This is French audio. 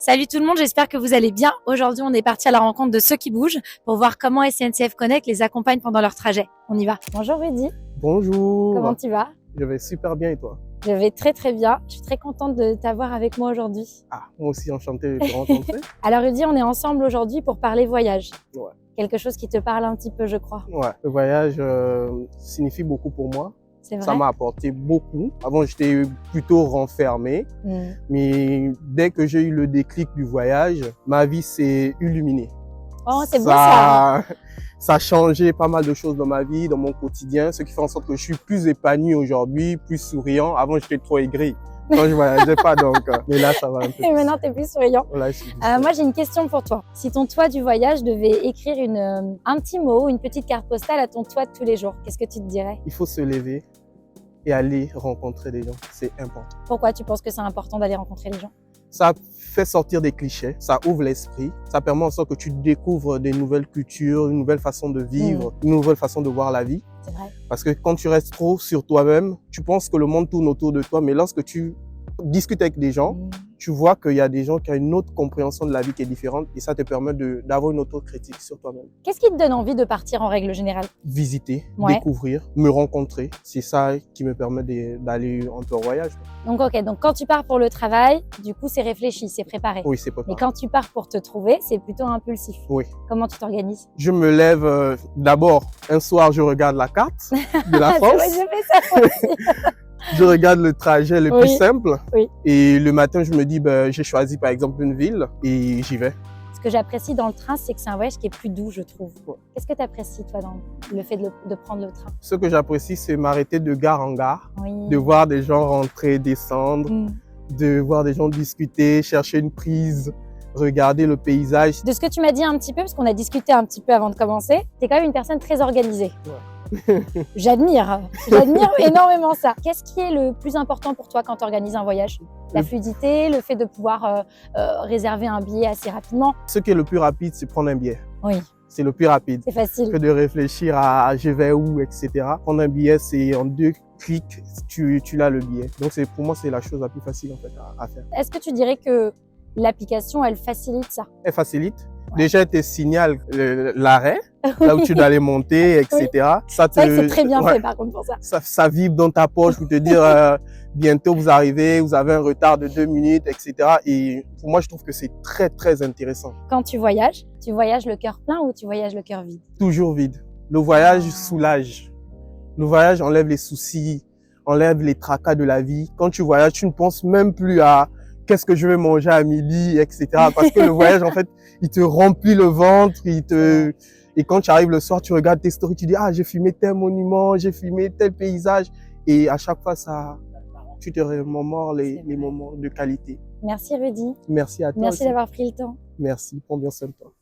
Salut tout le monde, j'espère que vous allez bien. Aujourd'hui, on est parti à la rencontre de ceux qui bougent pour voir comment SNCF Connect les accompagne pendant leur trajet. On y va. Bonjour Rudy. Bonjour. Comment tu vas? Je vais super bien et toi? Je vais très très bien. Je suis très contente de t'avoir avec moi aujourd'hui. Ah, moi aussi enchanté de te rencontrer. Alors Rudy, on est ensemble aujourd'hui pour parler voyage. Ouais. Quelque chose qui te parle un petit peu, je crois. Ouais, le voyage signifie beaucoup pour moi. C'est vrai? Ça m'a apporté beaucoup. Avant, j'étais plutôt renfermé. Mais dès que j'ai eu le déclic du voyage, ma vie s'est illuminée. Oh, c'est beau ça! Ça a changé pas mal de choses dans ma vie, dans mon quotidien, ce qui fait en sorte que je suis plus épanoui aujourd'hui, plus souriant. Avant, j'étais trop aigri quand je voyageais pas, donc. Mais là, ça va un peu. Et maintenant, tu es plus souriant. Là, moi, j'ai une question pour toi. Si ton toi du voyage devait écrire un petit mot, une petite carte postale à ton toi de tous les jours, qu'est-ce que tu te dirais? Il faut se lever et aller rencontrer des gens. C'est important. Pourquoi tu penses que c'est important d'aller rencontrer les gens? Ça fait sortir des clichés, ça ouvre l'esprit, ça permet en sorte que tu découvres des nouvelles cultures, une nouvelle façon de vivre, une nouvelle façon de voir la vie. C'est vrai. Parce que quand tu restes trop sur toi-même, tu penses que le monde tourne autour de toi, mais lorsque tu discutes avec des gens, tu vois qu'il y a des gens qui ont une autre compréhension de la vie qui est différente et ça te permet d'avoir une auto-critique sur toi-même. Qu'est-ce qui te donne envie de partir en règle générale? Visiter, découvrir, me rencontrer. C'est ça qui me permet d'aller un peu en voyage. Donc ok, donc quand tu pars pour le travail, du coup c'est réfléchi, c'est préparé. Oui, c'est préparé. Mais quand tu pars pour te trouver, c'est plutôt impulsif. Oui. Comment tu t'organises? Je me lève d'abord, un soir je regarde la carte de la France. Ouais, je fais ça moi aussi. Je regarde le trajet le plus simple. Oui. Et le matin, je me dis, j'ai choisi par exemple une ville et j'y vais. Ce que j'apprécie dans le train, c'est que c'est un voyage qui est plus doux, je trouve. Qu'est-ce que tu apprécies, toi, dans le fait de prendre le train? Ce que j'apprécie, c'est m'arrêter de gare en gare, de voir des gens rentrer, descendre, de voir des gens discuter, chercher une prise, regarder le paysage. De ce que tu m'as dit un petit peu, parce qu'on a discuté un petit peu avant de commencer, tu es quand même une personne très organisée. J'admire énormément ça. Qu'est-ce qui est le plus important pour toi quand tu organises un voyage? La fluidité, le fait de pouvoir réserver un billet assez rapidement? Ce qui est le plus rapide, c'est prendre un billet. Oui. C'est le plus rapide. C'est facile. Que de réfléchir à je vais où, etc. Prendre un billet, c'est en 2 clics, tu l'as le billet. Donc pour moi, c'est la chose la plus facile en fait à faire. Est-ce que tu dirais que l'application, elle facilite ça? Elle facilite. Déjà, elle te signale l'arrêt, là où tu dois aller monter, etc. C'est vrai que c'est très bien fait par contre pour ça. Ça vibre dans ta poche pour te dire bientôt vous arrivez, vous avez un retard de 2 minutes, etc. Et pour moi, je trouve que c'est très, très intéressant. Quand tu voyages le cœur plein ou tu voyages le cœur vide? Toujours vide. Le voyage soulage. Le voyage enlève les soucis, enlève les tracas de la vie. Quand tu voyages, tu ne penses même plus à qu'est-ce que je vais manger à midi, etc. Parce que le voyage, en fait, il te remplit le ventre, et quand tu arrives le soir, tu regardes tes stories, tu dis, ah, j'ai filmé tel monument, j'ai filmé tel paysage. Et à chaque fois, tu te remémores les moments de qualité. Merci Rudy. Merci à toi. Merci d'avoir pris le temps. Merci, prends bien soin de toi.